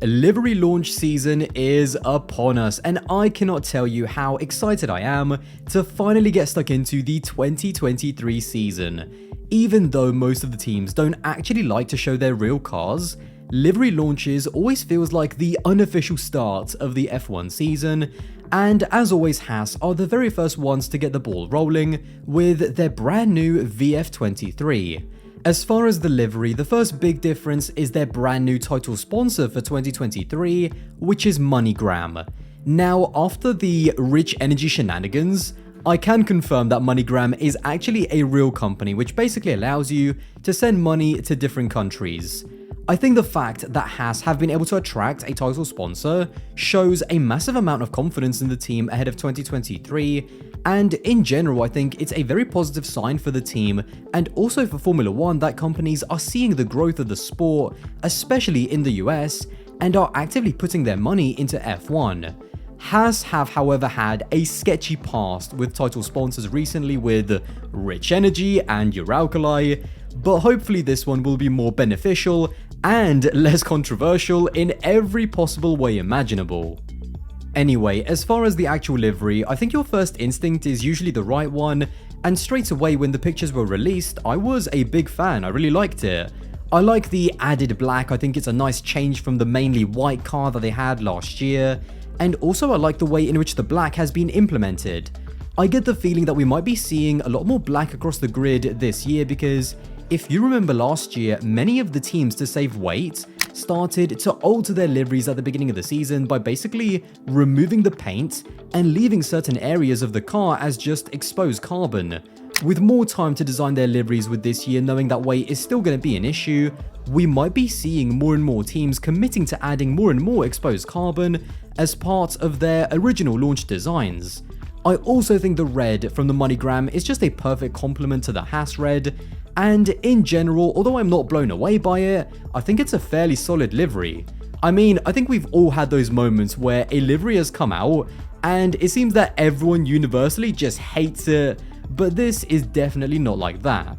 Livery launch season is upon us, and I cannot tell you how excited I am to finally get stuck into the 2023 season. Even though most of the teams don't actually like to show their real cars, livery launches always feels like the unofficial start of the F1 season, and as always Haas are the very first ones to get the ball rolling with their brand new VF23. As far as the livery, the first big difference is their brand new title sponsor for 2023, which is MoneyGram. Now, after the rich energy shenanigans, I can confirm that MoneyGram is actually a real company which basically allows you to send money to different countries. I think the fact that Haas have been able to attract a title sponsor shows a massive amount of confidence in the team ahead of 2023, and in general I think it's a very positive sign for the team and also for Formula 1 that companies are seeing the growth of the sport, especially in the US, and are actively putting their money into F1. Haas have however had a sketchy past with title sponsors recently with Rich Energy and Uralkali, but hopefully this one will be more beneficial and less controversial in every possible way imaginable. Anyway, as far as the actual livery, I think your first instinct is usually the right one, and straight away when the pictures were released, I was a big fan, I really liked it. I like the added black, I think it's a nice change from the mainly white car that they had last year, and also I like the way in which the black has been implemented. I get the feeling that we might be seeing a lot more black across the grid this year because if you remember last year, many of the teams, to save weight, started to alter their liveries at the beginning of the season by basically removing the paint and leaving certain areas of the car as just exposed carbon. With more time to design their liveries with this year knowing that weight is still going to be an issue, we might be seeing more and more teams committing to adding more and more exposed carbon as part of their original launch designs. I also think the red from the MoneyGram is just a perfect complement to the Haas red, and in general, although I'm not blown away by it, I think it's a fairly solid livery. I mean, I think we've all had those moments where a livery has come out and it seems that everyone universally just hates it, but this is definitely not like that.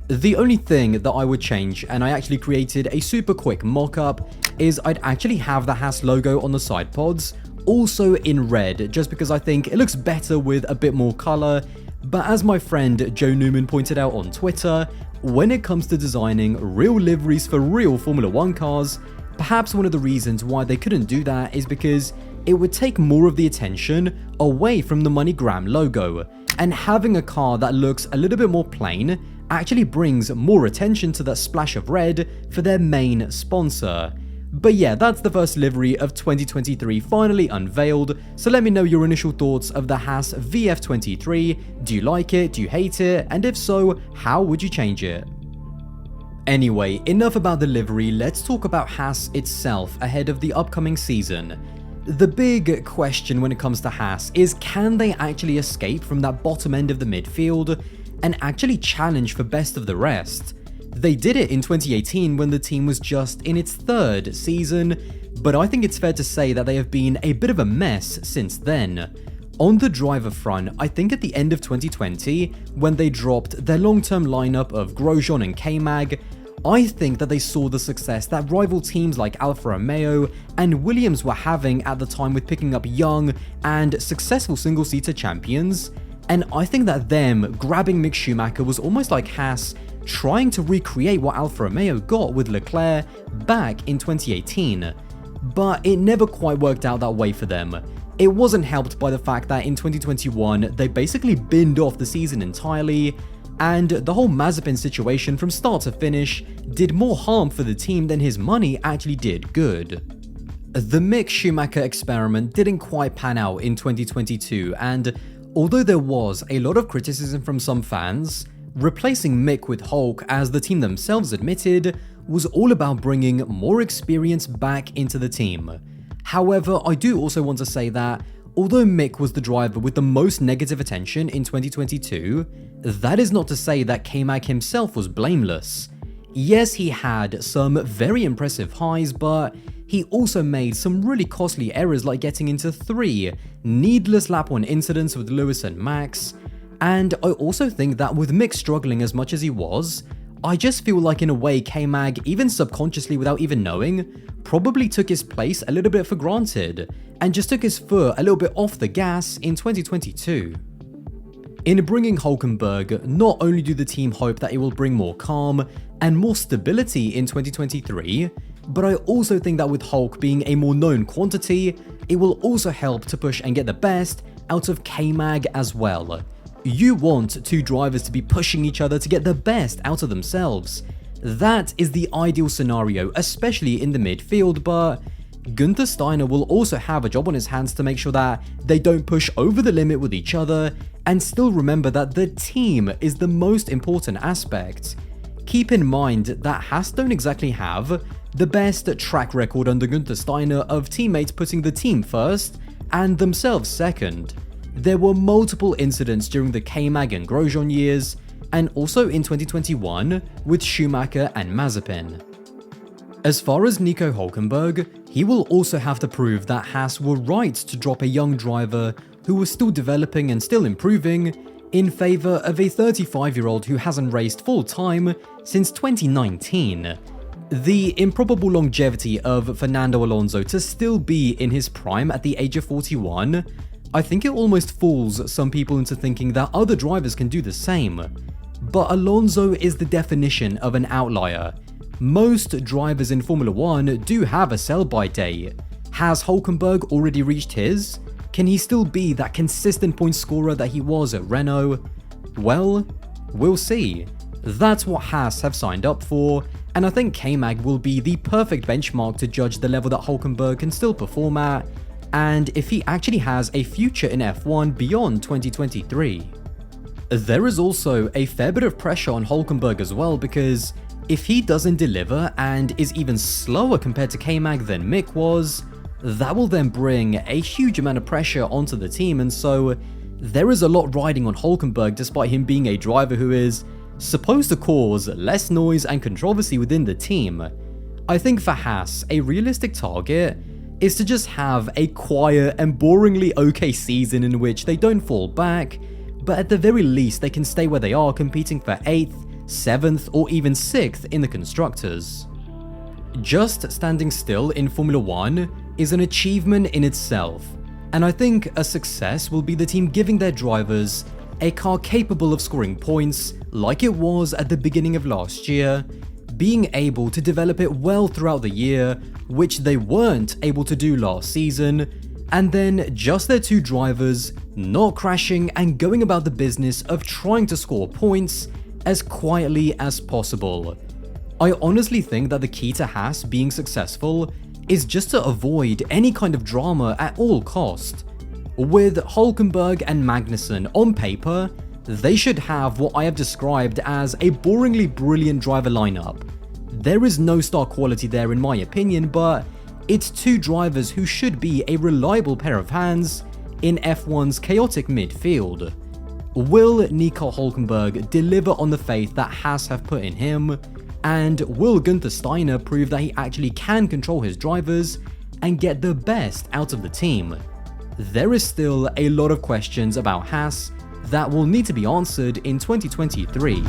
The only thing that I would change, and I actually created a super quick mock-up, is I'd actually have the Haas logo on the side pods, also in red, just because I think it looks better with a bit more color. But as my friend Joe Newman pointed out on Twitter, when it comes to designing real liveries for real Formula 1 cars, perhaps one of the reasons why they couldn't do that is because it would take more of the attention away from the MoneyGram logo, and having a car that looks a little bit more plain actually brings more attention to that splash of red for their main sponsor. But yeah, that's the first livery of 2023 finally unveiled, so let me know your initial thoughts of the Haas VF23. Do you like it? Do you hate it? And if so, how would you change it? Anyway, enough about the livery, let's talk about Haas itself ahead of the upcoming season. The big question when it comes to Haas is, can they actually escape from that bottom end of the midfield and actually challenge for best of the rest? They did it in 2018 when the team was just in its third season, but I think it's fair to say that they have been a bit of a mess since then. On the driver front, I think at the end of 2020, when they dropped their long-term lineup of Grosjean and K-Mag, I think that they saw the success that rival teams like Alfa Romeo and Williams were having at the time with picking up young and successful single-seater champions, and I think that them grabbing Mick Schumacher was almost like Haas trying to recreate what Alfa Romeo got with Leclerc back in 2018. But it never quite worked out that way for them. It wasn't helped by the fact that in 2021 they basically binned off the season entirely, and the whole Mazepin situation from start to finish did more harm for the team than his money actually did good. The Mick Schumacher experiment didn't quite pan out in 2022, and although there was a lot of criticism from some fans, replacing Mick with Hulk, as the team themselves admitted, was all about bringing more experience back into the team. However, I do also want to say that although Mick was the driver with the most negative attention in 2022, that is not to say that K-Mag himself was blameless. Yes, he had some very impressive highs, but he also made some really costly errors like getting into 3 needless lap 1 incidents with Lewis and Max, and I also think that with Mick struggling as much as he was, I just feel like in a way K-Mag, even subconsciously without even knowing, probably took his place a little bit for granted and just took his foot a little bit off the gas in 2022. In bringing Hulkenberg, not only do the team hope that it will bring more calm and more stability in 2023, but I also think that with Hulk being a more known quantity, it will also help to push and get the best out of K-Mag as well. You want two drivers to be pushing each other to get the best out of themselves. That is the ideal scenario, especially in the midfield, but Gunther Steiner will also have a job on his hands to make sure that they don't push over the limit with each other and still remember that the team is the most important aspect. Keep in mind that Haas don't exactly have the best track record under Gunther Steiner of teammates putting the team first and themselves second. There were multiple incidents during the K-Mag and Grosjean years, and also in 2021 with Schumacher and Mazepin. As far as Nico Hulkenberg, he will also have to prove that Haas were right to drop a young driver who was still developing and still improving in favour of a 35-year-old who hasn't raced full-time since 2019. The improbable longevity of Fernando Alonso to still be in his prime at the age of 41, I think it almost fools some people into thinking that other drivers can do the same. But Alonso is the definition of an outlier. Most drivers in Formula 1 do have a sell-by date. Has Hulkenberg already reached his? Can he still be that consistent point scorer that he was at Renault? Well, we'll see. That's what Haas have signed up for, and I think K-Mag will be the perfect benchmark to judge the level that Hulkenberg can still perform at, and if he actually has a future in F1 beyond 2023. There is also a fair bit of pressure on Hulkenberg as well, because if he doesn't deliver and is even slower compared to K-Mag than Mick was, that will then bring a huge amount of pressure onto the team, and so there is a lot riding on Hulkenberg despite him being a driver who is supposed to cause less noise and controversy within the team. I think for Haas, a realistic target is to just have a quiet and boringly okay season in which they don't fall back, but at the very least they can stay where they are, competing for 8th, 7th or even 6th in the Constructors. Just standing still in Formula 1 is an achievement in itself, and I think a success will be the team giving their drivers a car capable of scoring points like it was at the beginning of last year, being able to develop it well throughout the year, which they weren't able to do last season, and then just their two drivers not crashing and going about the business of trying to score points as quietly as possible. I honestly think that the key to Haas being successful is just to avoid any kind of drama at all cost. With Hulkenberg and Magnussen on paper, they should have what I have described as a boringly brilliant driver lineup. There is no star quality there in my opinion, but it's two drivers who should be a reliable pair of hands in F1's chaotic midfield. Will Nico Hulkenberg deliver on the faith that Haas have put in him? And will Gunther Steiner prove that he actually can control his drivers and get the best out of the team? There is still a lot of questions about Haas that will need to be answered in 2023.